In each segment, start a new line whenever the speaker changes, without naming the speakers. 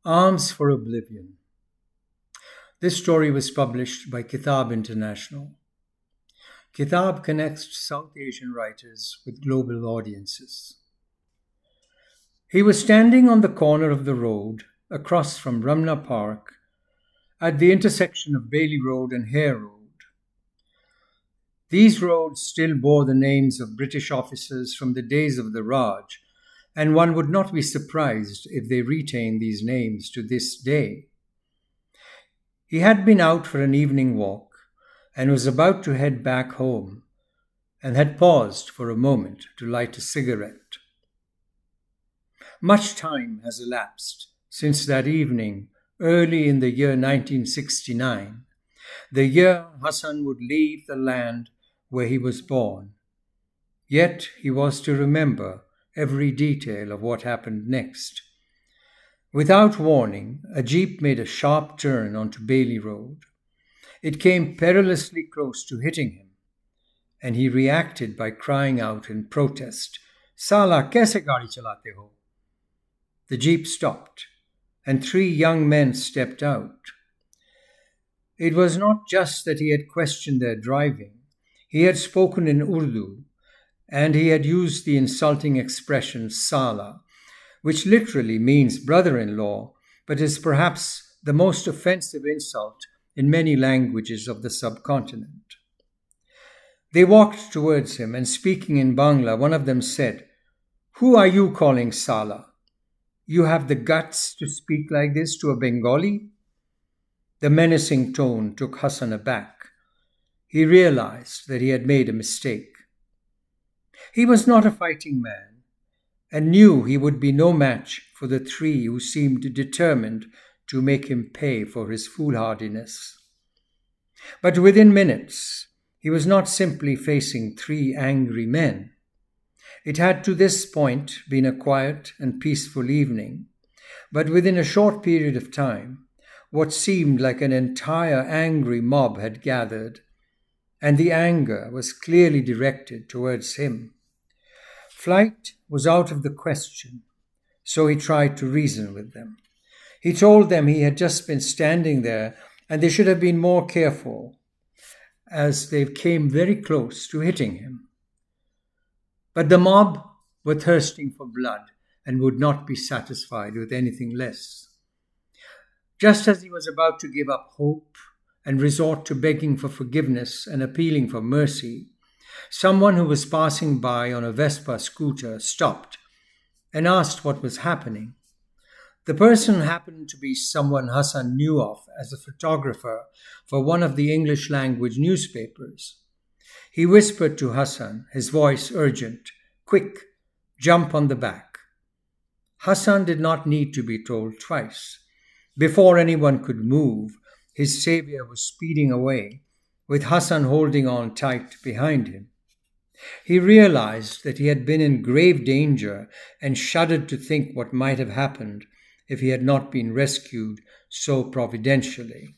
Alms for Oblivion. This story was published by Kitab International. Kitab connects South Asian writers with global audiences. He was standing on the corner of the road across from Ramna Park at the intersection of Bailey Road and Hare Road. These roads still bore the names of British officers from the days of the Raj, and one would not be surprised if they retain these names to this day. He had been out for an evening walk and was about to head back home and had paused for a moment to light a cigarette. Much time has elapsed since that evening, early in the year 1969, the year Hassan would leave the land where he was born. Yet he was to remember every detail of what happened next. Without warning, a jeep made a sharp turn onto Bailey Road. It came perilously close to hitting him, and he reacted by crying out in protest, "Sala, kaise gaadi chalate ho?" The jeep stopped, and 3 young men stepped out. It was not just that he had questioned their driving. He had spoken in Urdu, and he had used the insulting expression Sala, which literally means brother-in-law, but is perhaps the most offensive insult in many languages of the subcontinent. They walked towards him, and speaking in Bangla, one of them said, "Who are you calling Sala? You have the guts to speak like this to a Bengali?" The menacing tone took Hassan aback. He realized that he had made a mistake. He was not a fighting man, and knew he would be no match for the 3 who seemed determined to make him pay for his foolhardiness. But within minutes, he was not simply facing 3 angry men. It had to this point been a quiet and peaceful evening, but within a short period of time, what seemed like an entire angry mob had gathered, and the anger was clearly directed towards him. Flight was out of the question, so he tried to reason with them. He told them he had just been standing there and they should have been more careful, as they came very close to hitting him. But the mob were thirsting for blood and would not be satisfied with anything less. Just as he was about to give up hope and resort to begging for forgiveness and appealing for mercy, someone who was passing by on a Vespa scooter stopped and asked what was happening. The person happened to be someone Hassan knew of as a photographer for one of the English language newspapers. He whispered to Hassan, his voice urgent, "Quick, jump on the back." Hassan did not need to be told twice. Before anyone could move, his savior was speeding away, with Hassan holding on tight behind him. He realized that he had been in grave danger and shuddered to think what might have happened if he had not been rescued so providentially.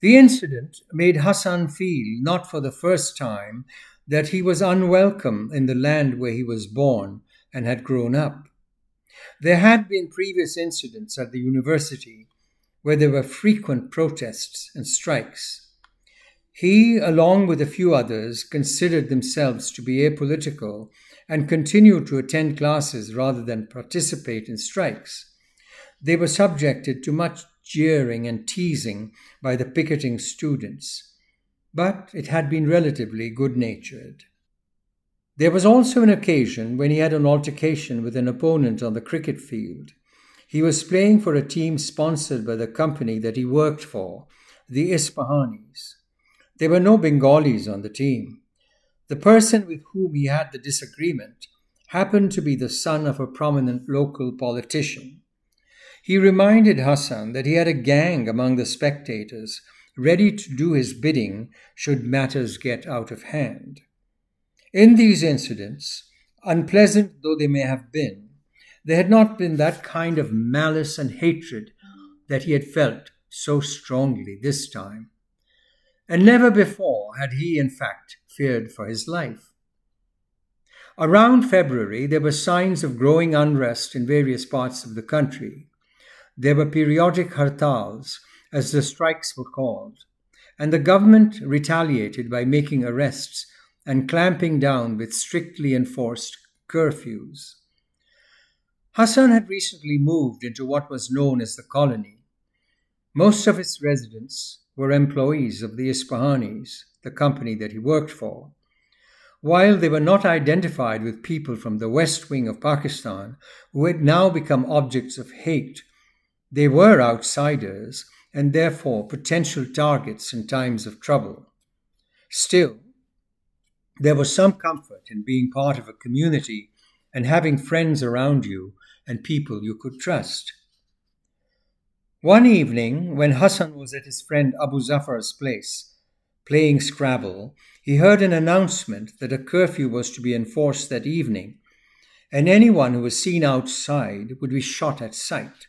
The incident made Hassan feel, not for the first time, that he was unwelcome in the land where he was born and had grown up. There had been previous incidents at the university where there were frequent protests and strikes. He, along with a few others, considered themselves to be apolitical and continued to attend classes rather than participate in strikes. They were subjected to much jeering and teasing by the picketing students, but it had been relatively good-natured. There was also an occasion when he had an altercation with an opponent on the cricket field. He was playing for a team sponsored by the company that he worked for, the Ispahanis. There were no Bengalis on the team. The person with whom he had the disagreement happened to be the son of a prominent local politician. He reminded Hassan that he had a gang among the spectators, ready to do his bidding should matters get out of hand. In these incidents, unpleasant though they may have been, there had not been that kind of malice and hatred that he had felt so strongly this time. And never before had he, in fact, feared for his life. Around February, there were signs of growing unrest in various parts of the country. There were periodic hartals, as the strikes were called, and the government retaliated by making arrests and clamping down with strictly enforced curfews. Hassan had recently moved into what was known as the colony. Most of its residents were employees of the Ispahanis, the company that he worked for. While they were not identified with people from the west wing of Pakistan, who had now become objects of hate, they were outsiders and therefore potential targets in times of trouble. Still, there was some comfort in being part of a community and having friends around you and people you could trust. One evening, when Hassan was at his friend Abu Zafar's place, playing Scrabble, he heard an announcement that a curfew was to be enforced that evening, and anyone who was seen outside would be shot at sight.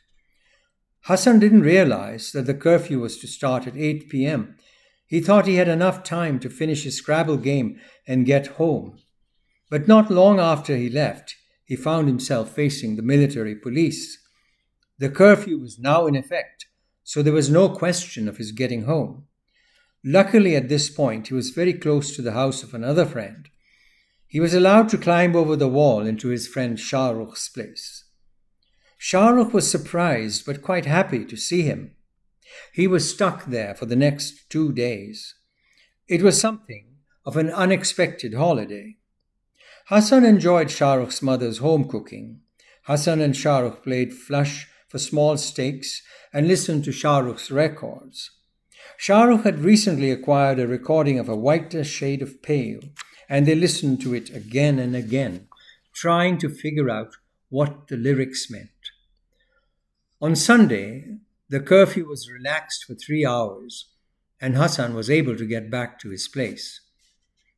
Hassan didn't realize that the curfew was to start at 8 p.m. He thought he had enough time to finish his Scrabble game and get home. But not long after he left, he found himself facing the military police. The curfew was now in effect, so there was no question of his getting home. Luckily, at this point, he was very close to the house of another friend. He was allowed to climb over the wall into his friend Shah Rukh's place. Shah Rukh was surprised but quite happy to see him. He was stuck there for the next 2 days. It was something of an unexpected holiday. Hassan enjoyed Shah Rukh's mother's home cooking. Hassan and Shah Rukh played flush for small stakes and listened to Shah Rukh's records. Shah Rukh had recently acquired a recording of A Whiter Shade of Pale, and they listened to it again and again, trying to figure out what the lyrics meant. On Sunday, the curfew was relaxed for 3 hours, and Hassan was able to get back to his place.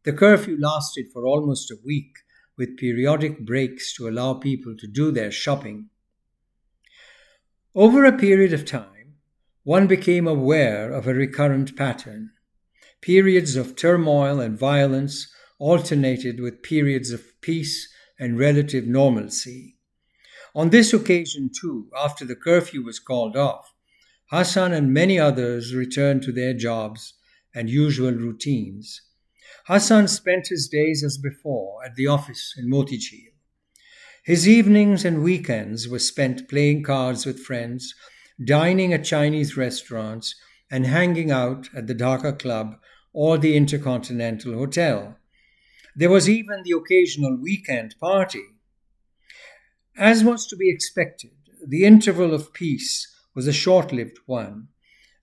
The curfew lasted for almost a week, with periodic breaks to allow people to do their shopping. Over a period of time, one became aware of a recurrent pattern. Periods of turmoil and violence alternated with periods of peace and relative normalcy. On this occasion, too, after the curfew was called off, Hassan and many others returned to their jobs and usual routines. Hassan spent his days as before at the office in Motichil. His evenings and weekends were spent playing cards with friends, dining at Chinese restaurants, and hanging out at the Dhaka Club or the Intercontinental Hotel. There was even the occasional weekend party. As was to be expected, the interval of peace was a short-lived one,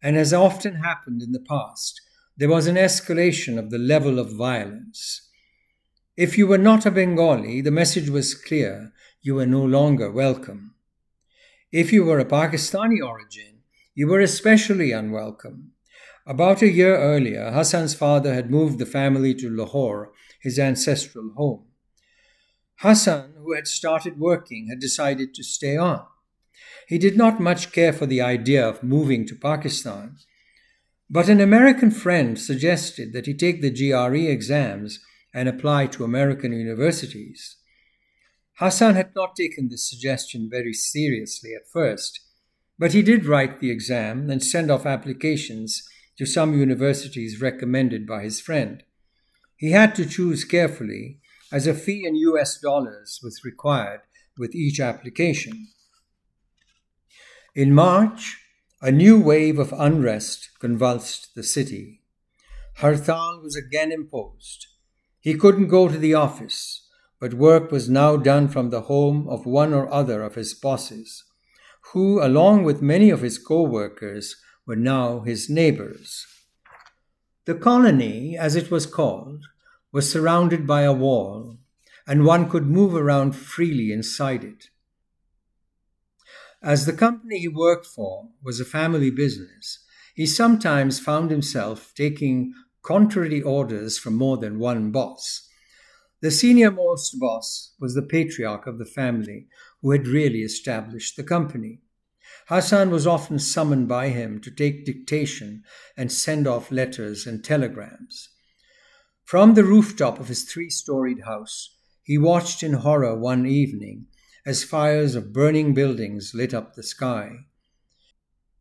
and as often happened in the past, there was an escalation of the level of violence. If you were not a Bengali, the message was clear: you were no longer welcome. If you were a Pakistani origin, you were especially unwelcome. About a year earlier, Hassan's father had moved the family to Lahore, his ancestral home. Hassan, who had started working, had decided to stay on. He did not much care for the idea of moving to Pakistan, but an American friend suggested that he take the GRE exams and apply to American universities. Hassan had not taken this suggestion very seriously at first, but he did write the exam and send off applications to some universities recommended by his friend. He had to choose carefully, as a fee in US dollars was required with each application. In March, a new wave of unrest convulsed the city. Hartal was again imposed. He couldn't go to the office, but work was now done from the home of one or other of his bosses, who, along with many of his co-workers, were now his neighbors. The colony, as it was called, was surrounded by a wall, and one could move around freely inside it. As the company he worked for was a family business, he sometimes found himself taking contrary orders from more than one boss. The senior-most boss was the patriarch of the family, who had really established the company. Hassan was often summoned by him to take dictation and send off letters and telegrams. From the rooftop of his 3-storied house, He watched in horror one evening as fires of burning buildings lit up the sky.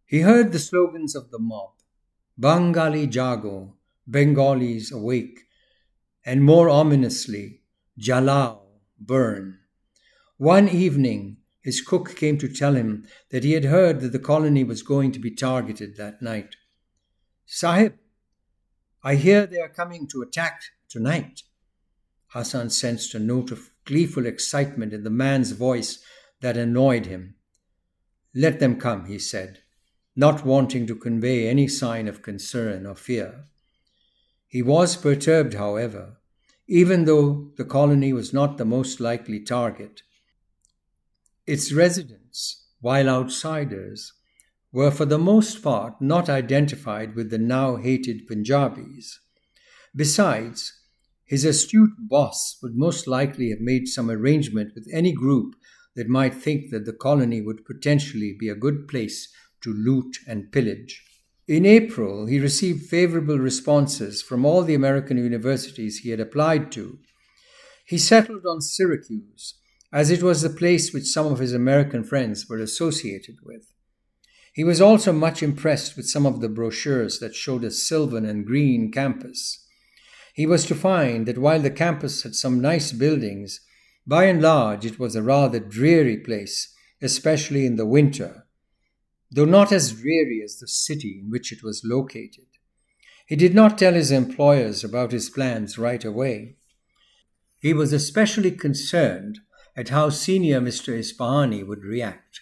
He heard the slogans of the mob: Bengali Jago, Bengalis awake, and more ominously, Jalao, burn. One evening, his cook came to tell him that he had heard that the colony was going to be targeted that night. Sahib, I hear they are coming to attack tonight. Hassan sensed a note of gleeful excitement in the man's voice that annoyed him. Let them come, he said, not wanting to convey any sign of concern or fear. He was perturbed, however, even though the colony was not the most likely target. Its residents, while outsiders, were for the most part not identified with the now hated Punjabis. Besides, his astute boss would most likely have made some arrangement with any group that might think that the colony would potentially be a good place to loot and pillage. In April, he received favorable responses from all the American universities he had applied to. He settled on Syracuse, as it was the place which some of his American friends were associated with. He was also much impressed with some of the brochures that showed a sylvan and green campus. He was to find that while the campus had some nice buildings, by and large it was a rather dreary place, especially in the winter, though not as dreary as the city in which it was located. He did not tell his employers about his plans right away. He was especially concerned at how senior Mr. Ispahani would react.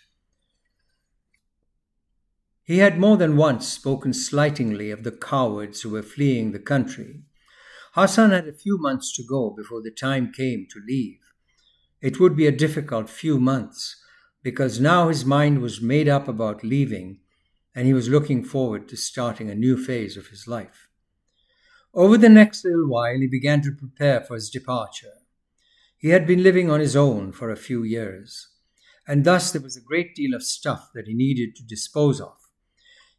He had more than once spoken slightingly of the cowards who were fleeing the country. Hassan had a few months to go before the time came to leave. It would be a difficult few months, because now his mind was made up about leaving, and he was looking forward to starting a new phase of his life. Over the next little while, he began to prepare for his departure. He had been living on his own for a few years, and thus there was a great deal of stuff that he needed to dispose of.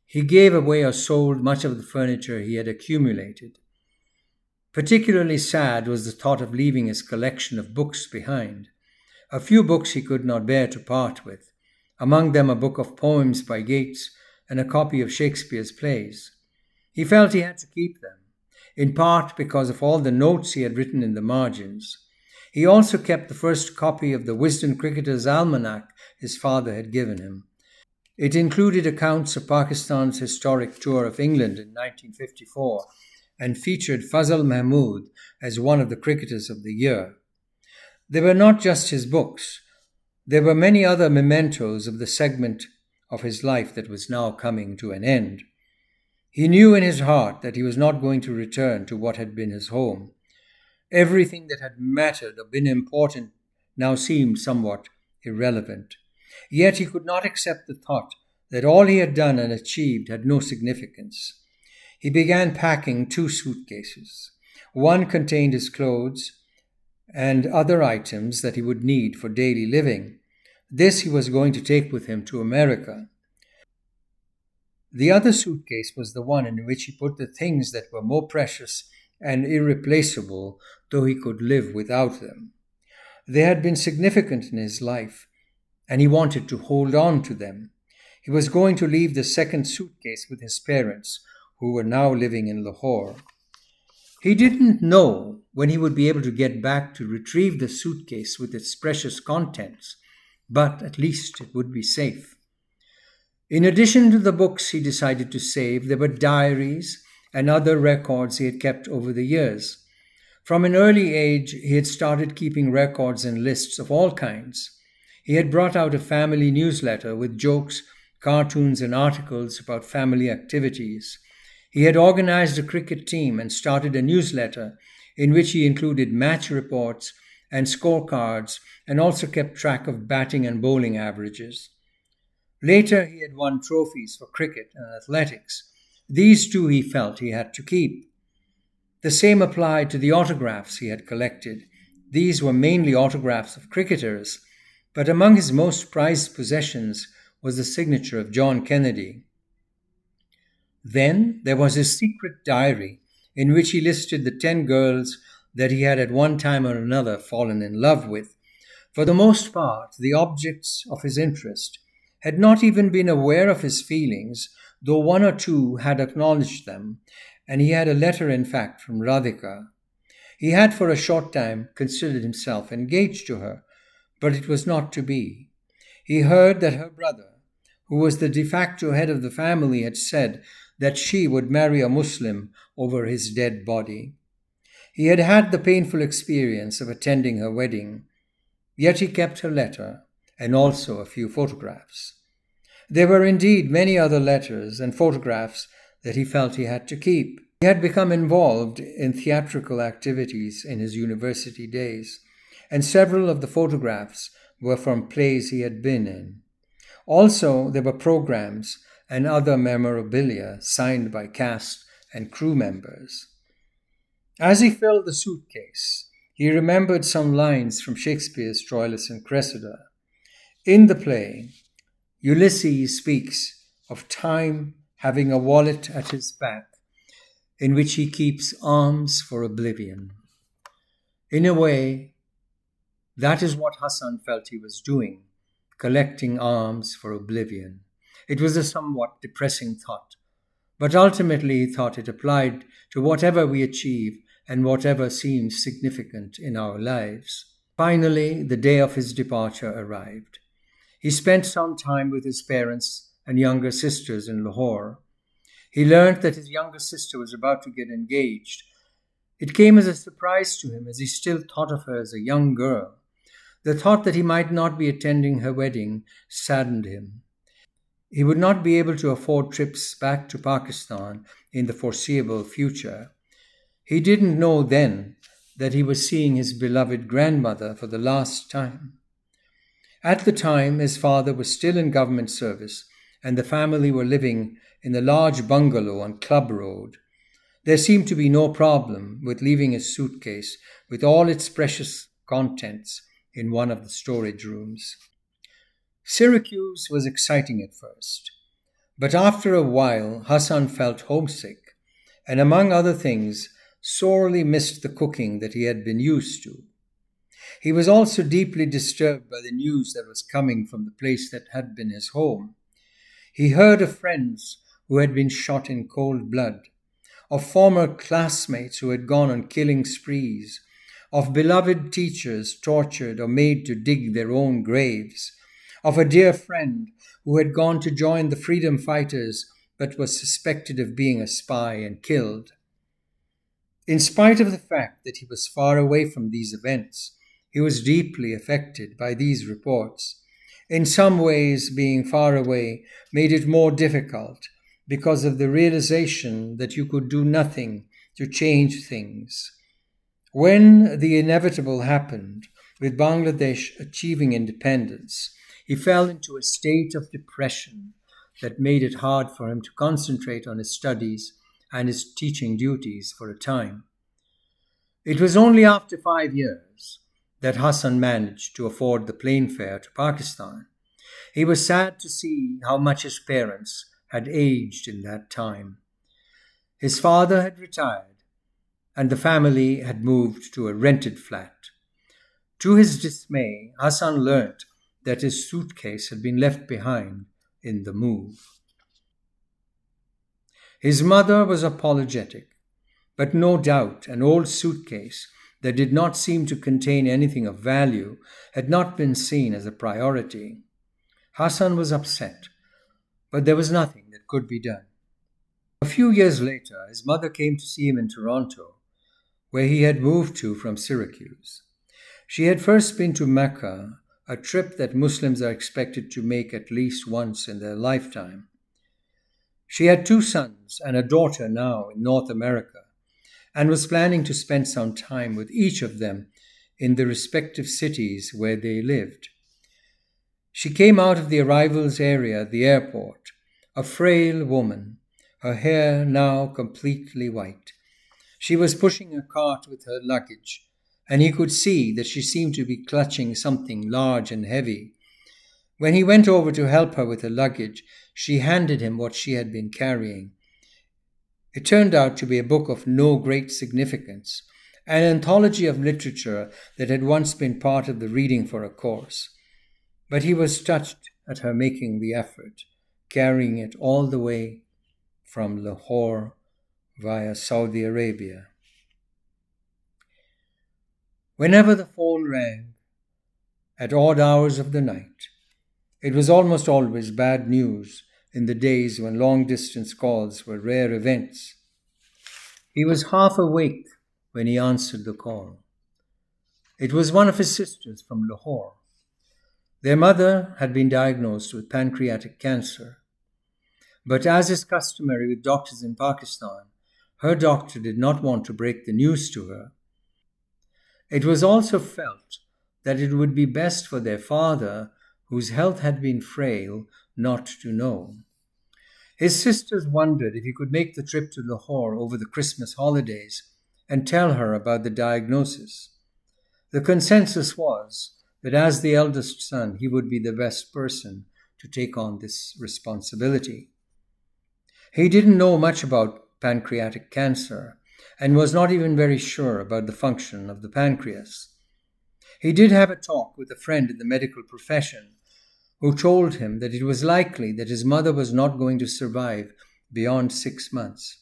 He gave away or sold much of the furniture he had accumulated. Particularly sad was the thought of leaving his collection of books behind. A few books he could not bear to part with, among them a book of poems by Yeats and a copy of Shakespeare's plays. He felt he had to keep them, in part because of all the notes he had written in the margins. He also kept the first copy of the Wisden Cricketer's Almanac his father had given him. It included accounts of Pakistan's historic tour of England in 1954 and featured Fazal Mahmood as one of the cricketers of the year. They were not just his books. There were many other mementos of the segment of his life that was now coming to an end. He knew in his heart that he was not going to return to what had been his home. Everything that had mattered or been important now seemed somewhat irrelevant. Yet he could not accept the thought that all he had done and achieved had no significance. He began packing 2 suitcases. One contained his clothes and other items that he would need for daily living. This he was going to take with him to America. The other suitcase was the one in which he put the things that were more precious and irreplaceable, though he could live without them. They had been significant in his life, and he wanted to hold on to them. He was going to leave the second suitcase with his parents, who were now living in Lahore. He didn't know when he would be able to get back to retrieve the suitcase with its precious contents, but at least it would be safe. In addition to the books he decided to save, there were diaries and other records he had kept over the years. From an early age, he had started keeping records and lists of all kinds. He had brought out a family newsletter with jokes, cartoons, and articles about family activities. He had organized a cricket team and started a newsletter in which he included match reports and scorecards and also kept track of batting and bowling averages. Later, he had won trophies for cricket and athletics. These too he felt he had to keep. The same applied to the autographs he had collected. These were mainly autographs of cricketers, but among his most prized possessions was the signature of John Kennedy. Then there was his secret diary, in which he listed the 10 girls that he had at one time or another fallen in love with, for the most part the objects of his interest, had not even been aware of his feelings, though one or two had acknowledged them, and he had a letter, in fact, from Radhika. He had for a short time considered himself engaged to her, but it was not to be. He heard that her brother, who was the de facto head of the family, had said that she would marry a Muslim over his dead body. He had had the painful experience of attending her wedding, yet he kept her letter and also a few photographs. There were indeed many other letters and photographs that he felt he had to keep. He had become involved in theatrical activities in his university days, and several of the photographs were from plays he had been in. Also, there were programs and other memorabilia signed by cast and crew members. As he filled the suitcase, he remembered some lines from Shakespeare's Troilus and Cressida. In the play, Ulysses speaks of time having a wallet at his back in which he keeps alms for oblivion. In a way, that is what Hassan felt he was doing, collecting alms for oblivion. It was a somewhat depressing thought, but ultimately he thought it applied to whatever we achieve and whatever seems significant in our lives. Finally, the day of his departure arrived. He spent some time with his parents and younger sisters in Lahore. He learned that his younger sister was about to get engaged. It came as a surprise to him, as he still thought of her as a young girl. The thought that he might not be attending her wedding saddened him. He would not be able to afford trips back to Pakistan in the foreseeable future. He didn't know then that he was seeing his beloved grandmother for the last time. At the time, his father was still in government service, and the family were living in a large bungalow on Club Road. There seemed to be no problem with leaving his suitcase with all its precious contents in one of the storage rooms. Syracuse was exciting at first, but after a while Hassan felt homesick and, among other things, sorely missed the cooking that he had been used to. He was also deeply disturbed by the news that was coming from the place that had been his home. He heard of friends who had been shot in cold blood, of former classmates who had gone on killing sprees, of beloved teachers tortured or made to dig their own graves, of a dear friend who had gone to join the freedom fighters but was suspected of being a spy and killed. In spite of the fact that he was far away from these events, he was deeply affected by these reports. In some ways, being far away made it more difficult because of the realization that you could do nothing to change things. When the inevitable happened, with Bangladesh achieving independence, he fell into a state of depression that made it hard for him to concentrate on his studies and his teaching duties for a time. It was only after 5 years that Hassan managed to afford the plane fare to Pakistan. He was sad to see how much his parents had aged in that time. His father had retired, and the family had moved to a rented flat. To his dismay, Hassan learnt that his suitcase had been left behind in the move. His mother was apologetic, but no doubt an old suitcase that did not seem to contain anything of value had not been seen as a priority. Hassan was upset, but there was nothing that could be done. A few years later, his mother came to see him in Toronto, where he had moved to from Syracuse. She had first been to Mecca, a trip that Muslims are expected to make at least once in their lifetime. She had 2 sons and a daughter now in North America, and was planning to spend some time with each of them in the respective cities where they lived. She came out of the arrivals area at the airport, a frail woman, her hair now completely white. She was pushing a cart with her luggage, and he could see that she seemed to be clutching something large and heavy. When he went over to help her with her luggage, she handed him what she had been carrying. It turned out to be a book of no great significance, an anthology of literature that had once been part of the reading for a course. But he was touched at her making the effort, carrying it all the way from Lahore via Saudi Arabia. Whenever the phone rang, at odd hours of the night, it was almost always bad news in the days when long-distance calls were rare events. He was half awake when he answered the call. It was one of his sisters from Lahore. Their mother had been diagnosed with pancreatic cancer. But as is customary with doctors in Pakistan, her doctor did not want to break the news to her. It was also felt that it would be best for their father, whose health had been frail, not to know. His sisters wondered if he could make the trip to Lahore over the Christmas holidays and tell her about the diagnosis. The consensus was that as the eldest son, he would be the best person to take on this responsibility. He didn't know much about pancreatic cancer and was not even very sure about the function of the pancreas. He did have a talk with a friend in the medical profession who told him that it was likely that his mother was not going to survive beyond 6 months.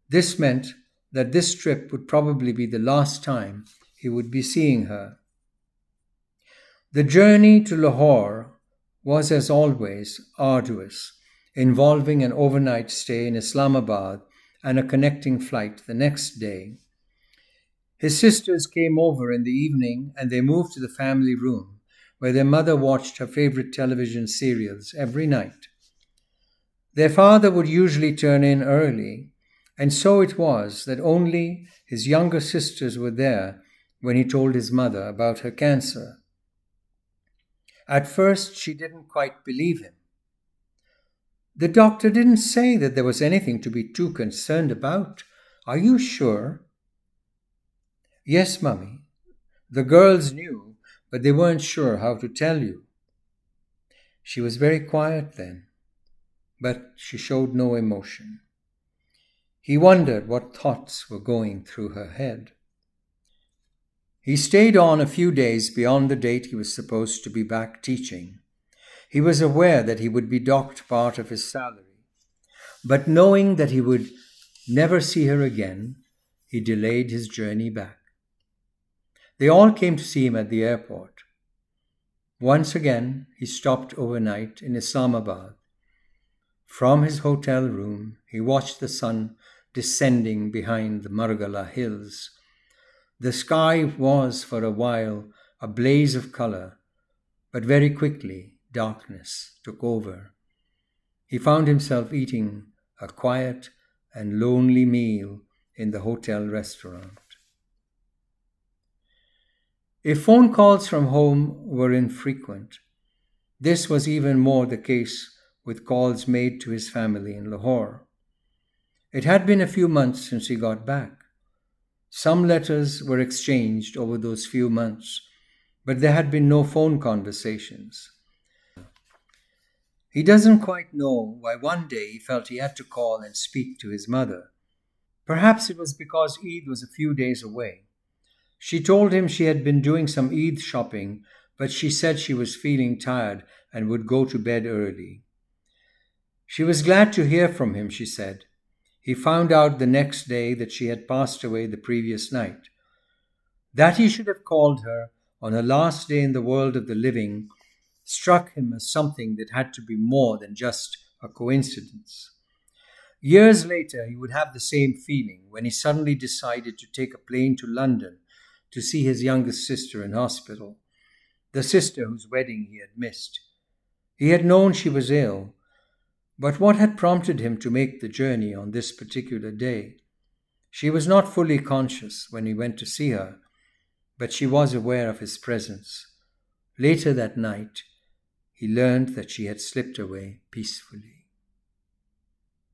This meant that this trip would probably be the last time he would be seeing her. The journey to Lahore was, as always, arduous, involving an overnight stay in Islamabad and a connecting flight the next day. His sisters came over in the evening and they moved to the family room, where their mother watched her favorite television serials every night. Their father would usually turn in early, and so it was that only his younger sisters were there when he told his mother about her cancer. At first, she didn't quite believe him. "The doctor didn't say that there was anything to be too concerned about. Are you sure?" "Yes, Mummy. The girls knew, but they weren't sure how to tell you." She was very quiet then, but she showed no emotion. He wondered what thoughts were going through her head. He stayed on a few days beyond the date he was supposed to be back teaching. He was aware that he would be docked part of his salary, but knowing that he would never see her again, he delayed his journey back. They all came to see him at the airport. Once again, he stopped overnight in Islamabad. From his hotel room, he watched the sun descending behind the Margala hills. The sky was, for a while, a blaze of color, but very quickly darkness took over. He found himself eating a quiet and lonely meal in the hotel restaurant. If phone calls from home were infrequent, this was even more the case with calls made to his family in Lahore. It had been a few months since he got back. Some letters were exchanged over those few months, but there had been no phone conversations. He doesn't quite know why one day he felt he had to call and speak to his mother. Perhaps it was because Eid was a few days away. She told him she had been doing some Eid shopping, but she said she was feeling tired and would go to bed early. She was glad to hear from him, she said. He found out the next day that she had passed away the previous night. That he should have called her on her last day in the world of the living struck him as something that had to be more than just a coincidence. Years later, he would have the same feeling when he suddenly decided to take a plane to London to see his youngest sister in hospital, the sister whose wedding he had missed. He had known she was ill, but what had prompted him to make the journey on this particular day? She was not fully conscious when he went to see her, but she was aware of his presence. Later that night, he learned that she had slipped away peacefully.